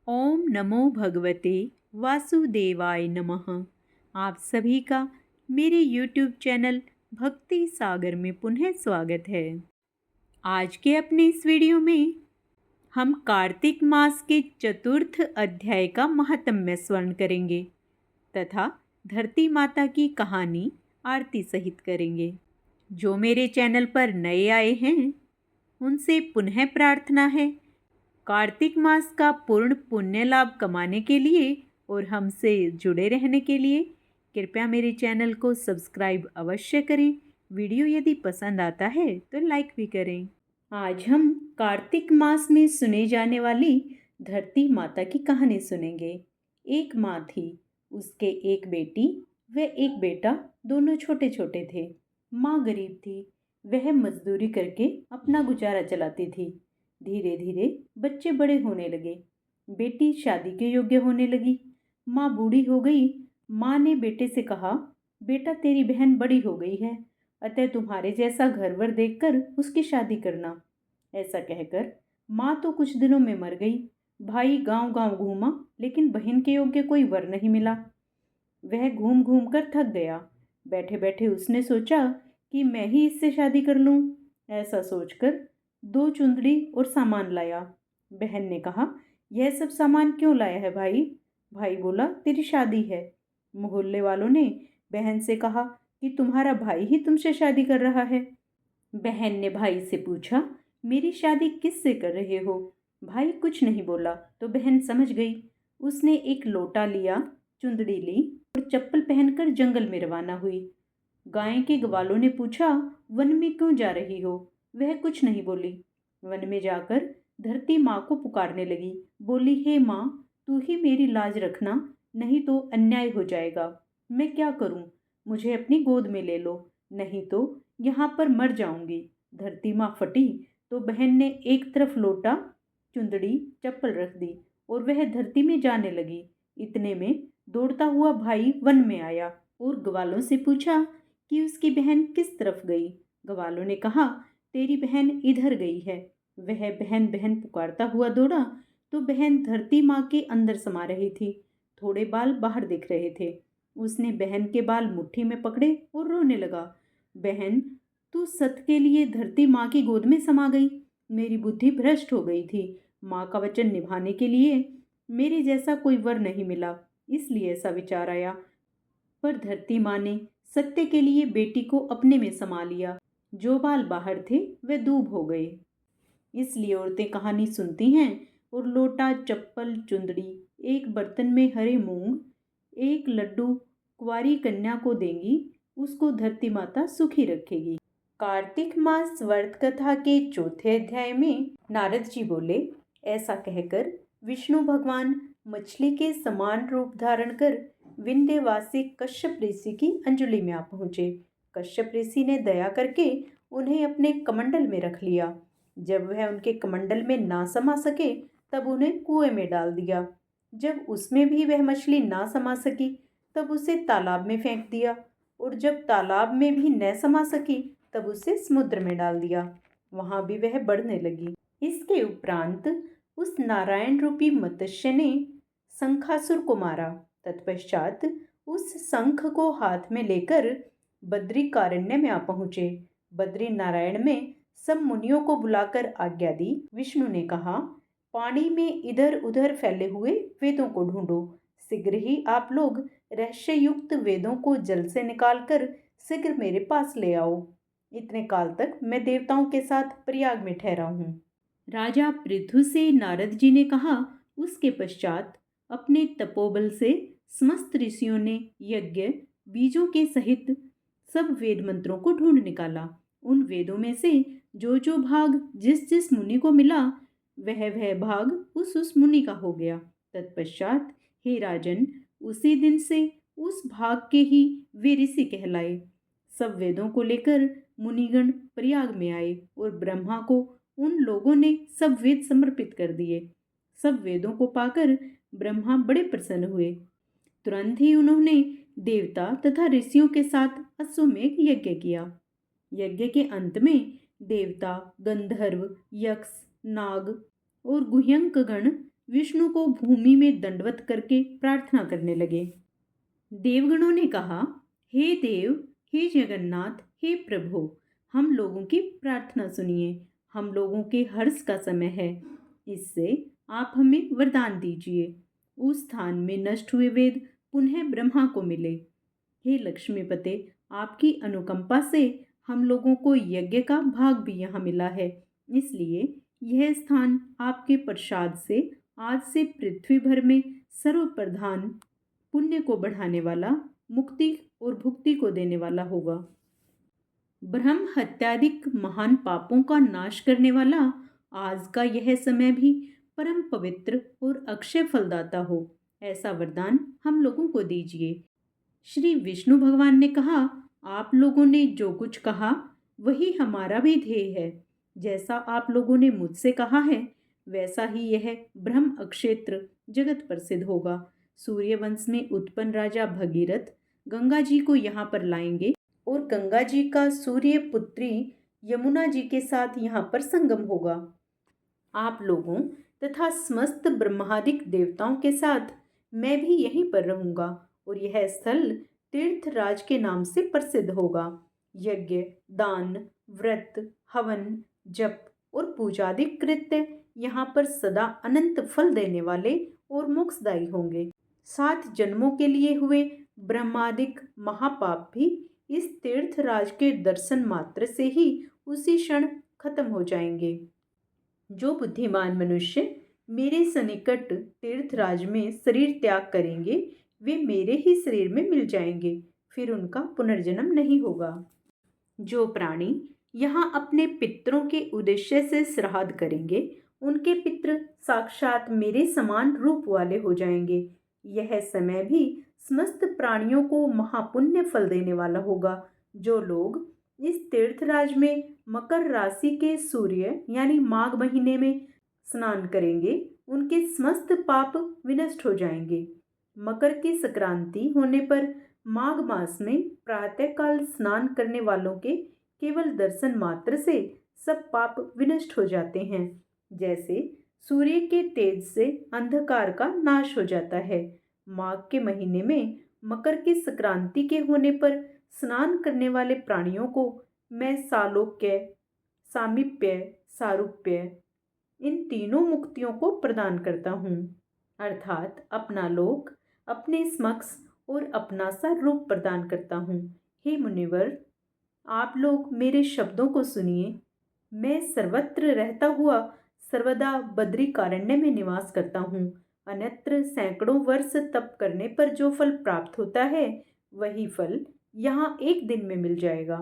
ओम नमो भगवते वासुदेवाय नमः। आप सभी का मेरे YouTube चैनल भक्ति सागर में पुनः स्वागत है। आज के अपने इस वीडियो में हम कार्तिक मास के चतुर्थ अध्याय का महात्म्य स्मरण करेंगे तथा धरती माता की कहानी आरती सहित करेंगे। जो मेरे चैनल पर नए आए हैं उनसे पुनः प्रार्थना है, कार्तिक मास का पूर्ण पुण्य लाभ कमाने के लिए और हमसे जुड़े रहने के लिए कृपया मेरे चैनल को सब्सक्राइब अवश्य करें। वीडियो यदि पसंद आता है तो लाइक भी करें। आज हम कार्तिक मास में सुने जाने वाली धरती माता की कहानी सुनेंगे। एक माँ थी, उसके एक बेटी व एक बेटा, दोनों छोटे छोटे थे। माँ गरीब थी, वह मजदूरी करके अपना गुजारा चलाती थी। धीरे धीरे बच्चे बड़े होने लगे, बेटी शादी के योग्य होने लगी। माँ बूढ़ी हो गई। माँ ने बेटे से कहा, बेटा तेरी बहन बड़ी हो गई है, अतः तुम्हारे जैसा घर वर देखकर उसकी शादी करना। ऐसा कहकर माँ तो कुछ दिनों में मर गई। भाई गांव गांव घूमा, लेकिन बहन के योग्य कोई वर नहीं मिला। वह घूम घूम कर थक गया। बैठे बैठे उसने सोचा कि मैं ही इससे शादी कर लूं। ऐसा सोचकर 2 चुंदड़ी और सामान लाया। बहन ने कहा, यह सब सामान क्यों लाया है भाई? भाई बोला, तेरी शादी है। मोहल्ले वालों ने बहन से कहा कि तुम्हारा भाई ही तुमसे शादी कर रहा है। बहन ने भाई से पूछा, मेरी शादी किससे कर रहे हो? भाई कुछ नहीं बोला तो बहन समझ गई। उसने एक लोटा लिया, चुंदड़ी ली और चप्पल पहनकर जंगल में रवाना हुई। गाय के ग्वालों ने पूछा, वन में क्यों जा रही हो? वह कुछ नहीं बोली। वन में जाकर धरती माँ को पुकारने लगी। बोली, हे माँ, तू ही मेरी लाज रखना, नहीं तो अन्याय हो जाएगा। मैं क्या करूं? मुझे अपनी गोद में ले लो, नहीं तो यहाँ पर मर जाऊंगी। धरती माँ फटी तो बहन ने एक तरफ लोटा, चुंदड़ी, चप्पल रख दी और वह धरती में जाने लगी। इतने में दौड़ता हुआ भाई वन में आया और ग्वालों से पूछा कि उसकी बहन किस तरफ गई। ग्वालों ने कहा, तेरी बहन इधर गई है। वह बहन बहन पुकारता हुआ दौड़ा तो बहन धरती माँ के अंदर समा रही थी। थोड़े बाल बाहर दिख रहे थे। उसने बहन के बाल मुट्ठी में पकड़े और रोने लगा। बहन, तू सत के लिए धरती माँ की गोद में समा गई। मेरी बुद्धि भ्रष्ट हो गई थी। माँ का वचन निभाने के लिए मेरे जैसा कोई वर नहीं मिला, इसलिए ऐसा विचार आया। पर धरती माँ ने सत्य के लिए बेटी को अपने में समा लिया। जो बाल बाहर थे वे दूब हो गए। इसलिए औरतें कहानी सुनती हैं और लोटा, चप्पल, चुंदड़ी, एक बर्तन में हरे मूंग, एक लड्डू कुंवारी कन्या को देंगी, उसको धरती माता सुखी रखेगी। कार्तिक मास व्रत कथा के चौथे अध्याय में नारद जी बोले, ऐसा कहकर विष्णु भगवान मछली के समान रूप धारण कर विंध्यवासी कश्यप ऋषि की अंजलि में आ पहुंचे। कश्यप ऋषि ने दया करके उन्हें अपने कमंडल में रख लिया। जब वह उनके कमंडल में ना समा सके तब उन्हें कुएं में डाल दिया। जब उसमें भी वह मछली ना समा सकी तब उसे तालाब में फेंक दिया, और जब तालाब में भी न समा सकी तब उसे समुद्र में डाल दिया। वहां भी वह बढ़ने लगी। इसके उपरांत उस नारायण रूपी मत्स्य ने शंखासुर को मारा। तत्पश्चात उस शंख को हाथ में लेकर बद्री कारण्य में आ पहुंचे। बद्री नारायण में सब मुनियों को बुलाकर आज्ञा दी। विष्णु ने कहा, पानी में इधर उधर फैले हुए वेदों को ढूंढो। शीघ्र ही आप लोग रहस्य युक्त वेदों को जल से निकालकर शीघ्र मेरे पास ले आओ। इतने काल तक मैं देवताओं के साथ प्रयाग में ठहरा हूँ। राजा पृथु से नारद जी ने कहा। उसके पश्चात अपने तपोबल से समस्त ऋषियों ने यज्ञ बीजों के सहित सब वेद मंत्रों को ढूंढ निकाला। उन वेदों में से जो जो भाग जिस जिस मुनि को मिला वह भाग उस मुनि का हो गया। तत्पश्चात हे राजन, उसी दिन से उस भाग के ही वे ऋषि कहलाए। सब वेदों को लेकर मुनिगण प्रयाग में आए और ब्रह्मा को उन लोगों ने सब वेद समर्पित कर दिए। सब वेदों को पाकर ब्रह्मा बड़े प्रसन्न हुए। तुरंत ही उन्होंने देवता तथा ऋषियों के साथ अश्वमेध यज्ञ किया। यज्ञ के अंत में देवता, गंधर्व, यक्ष, नाग और गुह्यंक गण विष्णु को भूमि में दंडवत करके प्रार्थना करने लगे। देवगणों ने कहा, हे देव, हे जगन्नाथ, हे प्रभु, हम लोगों की प्रार्थना सुनिए। हम लोगों के हर्ष का समय है, इससे आप हमें वरदान दीजिए। उस स्थान में नष्ट हुए वेद पुनः ब्रह्मा को मिले। हे लक्ष्मीपते, आपकी अनुकंपा से हम लोगों को यज्ञ का भाग भी यहाँ मिला है, इसलिए यह स्थान आपके प्रसाद से आज से पृथ्वी भर में सर्वप्रधान, पुण्य को बढ़ाने वाला, मुक्ति और भुक्ति को देने वाला होगा। ब्रह्म हत्यादिक महान पापों का नाश करने वाला आज का यह समय भी परम पवित्र और अक्षय फलदाता हो, ऐसा वरदान हम लोगों को दीजिए। श्री विष्णु भगवान ने कहा, आप लोगों ने जो कुछ कहा वही हमारा भी ध्येय है। जैसा आप लोगों ने मुझसे कहा है वैसा ही यह ब्रह्म अक्षेत्र जगत प्रसिद्ध होगा। सूर्यवंश में उत्पन्न राजा भगीरथ गंगा जी को यहाँ पर लाएंगे और गंगा जी का सूर्य पुत्री यमुना जी के साथ यहाँ पर संगम होगा। आप लोगों तथा समस्त ब्रह्मादिक देवताओं के साथ मैं भी यहीं पर रहूँगा और यह स्थल तीर्थराज के नाम से प्रसिद्ध होगा। यज्ञ, दान, व्रत, हवन, जप और पूजादिक कृत्य यहाँ पर सदा अनंत फल देने वाले और मोक्षदायी होंगे। 7 जन्मों के लिए हुए ब्रह्मादिक महापाप भी इस तीर्थराज के दर्शन मात्र से ही उसी क्षण खत्म हो जाएंगे। जो बुद्धिमान मनुष्य मेरे सन्निकट तीर्थराज में शरीर त्याग करेंगे वे मेरे ही शरीर में मिल जाएंगे, फिर उनका पुनर्जन्म नहीं होगा। जो प्राणी यहाँ अपने पितरों के उद्देश्य से श्राद्ध करेंगे उनके पितृ साक्षात मेरे समान रूप वाले हो जाएंगे। यह समय भी समस्त प्राणियों को महापुण्य फल देने वाला होगा। जो लोग इस तीर्थराज में मकर राशि के सूर्य यानी माघ महीने में स्नान करेंगे उनके समस्त पाप विनष्ट हो जाएंगे। मकर की संक्रांति होने पर माघ मास में प्रातःकाल स्नान करने वालों के केवल दर्शन मात्र से सब पाप विनष्ट हो जाते हैं। जैसे सूर्य के तेज से अंधकार का नाश हो जाता है। माघ के महीने में मकर की संक्रांति के होने पर स्नान करने वाले प्राणियों को मैं सालोक्य, सामीप्य, सारूप्य इन तीनों मुक्तियों को प्रदान करता हूँ, अर्थात अपना लोक, अपने समक्ष और अपना सा रूप प्रदान करता हूँ। हे मुनिवर, आप लोग मेरे शब्दों को सुनिए। मैं सर्वत्र रहता हुआ सर्वदा बद्रिकारण्य में निवास करता हूँ। अन्यत्र सैकड़ों वर्ष तप करने पर जो फल प्राप्त होता है वही फल यहाँ एक दिन में मिल जाएगा।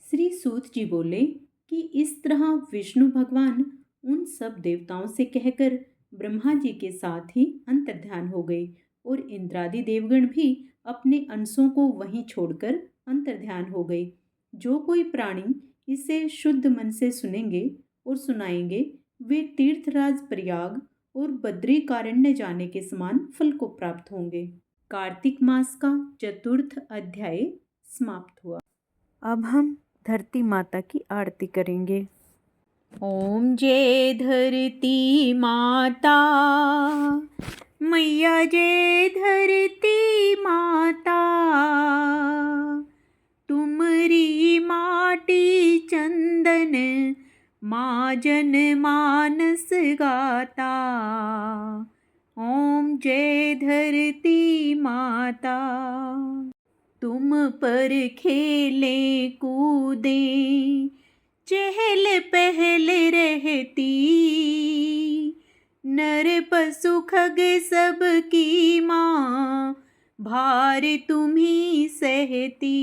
श्री सूत जी बोले कि इस तरह विष्णु भगवान उन सब देवताओं से कहकर ब्रह्मा जी के साथ ही अंतर्ध्यान हो गए और इंद्रादि देवगण भी अपने अंशों को वहीं छोड़कर अंतर्ध्यान हो गए। जो कोई प्राणी इसे शुद्ध मन से सुनेंगे और सुनाएंगे वे तीर्थराज प्रयाग और बद्रिकारण्य जाने के समान फल को प्राप्त होंगे। कार्तिक मास का चतुर्थ अध्याय समाप्त हुआ। अब हम धरती माता की आरती करेंगे। ओम जय धरती माता, मैया जय धरती माता, तुमरी माटी चंदन माँ जन मानस गाता। ओम जय धरती माता, तुम पर खेले कूदे चहल पहल रहती, नर पशु खग सब की माँ भार तुम्ही सहती।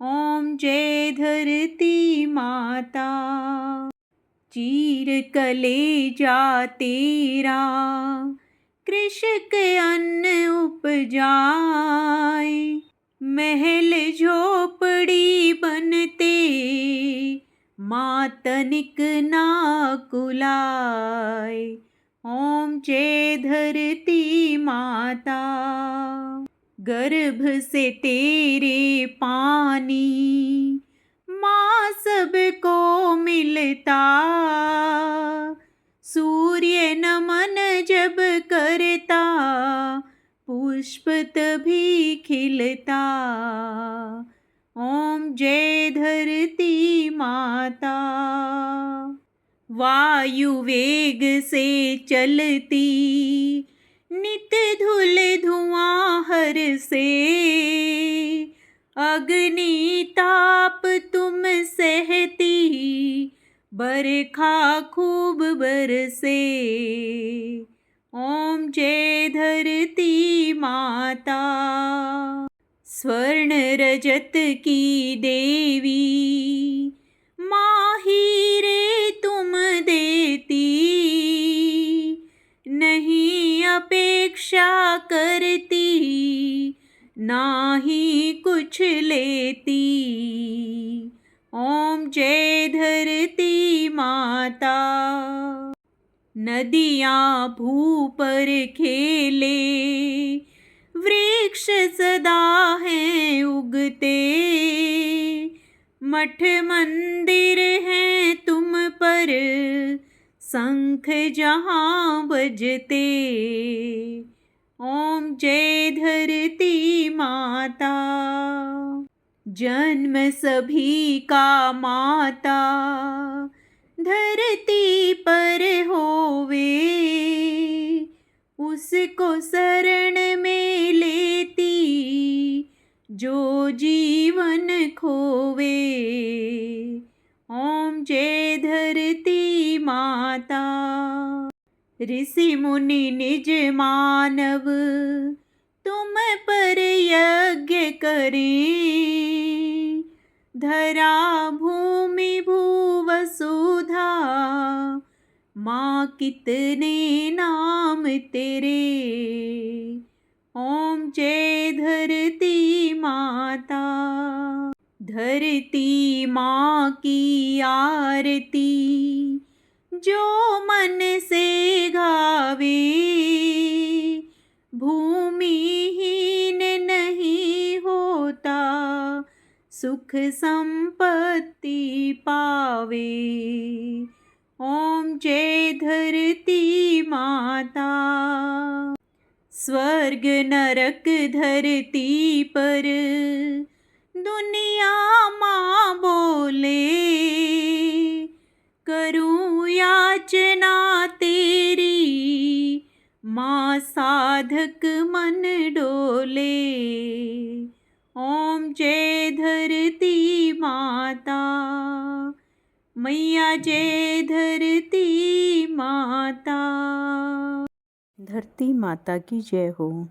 ओम जय धरती माता, चीर कलेजा तेरा कृषक अन्न उपजाए, महल झोपड़ी बनते माँ तनिक ना कुलाए। ओम जय धरती माता, गर्भ से तेरे पानी माँ सबको मिलता, सूर्य नमन जब करता, पुष्प तभी खिलता। ओम जय धरती माता। वायु वेग से चलती, नित धूल धुआं हर से। अग्नि ताप तुम सहती, बरखा खूब बरसे। ओम जय धरती माता। स्वर्ण रजत की देवी, माँ हीरे तुम देती। नहीं अपेक्षा करती, ना ही कुछ लेती। ओम जय धरती माता। नदियाँ भू पर खेले, वृक्ष सदा हैं उगते। मठ मंदिर हैं तुम पर, शंख जहाँ बजते। ओम जय धरती माता। जन्म सभी का माता, धरती पर होवे। उसको शरण में लेती, जो जीवन खोवे। ओम जय धरती माता। ऋषि मुनि निज मानव, तुम पर यज्ञ करें। धरा भूमि भू वसुधा, माँ कितने नाम तेरे। ओम जय धरती माता। धरती माँ की आरती, जो मन से गावे। भूमिहीन नहीं होता, सुख संपत्ति पावे। ओम जय धरती माता। स्वर्ग नरक धरती पर, दुनिया माँ बोले। करूँ याचना तेरी, माँ साधक मन डोले। ओम जय धरती माता। मैया जय धरती माता। धरती माता की जय हो।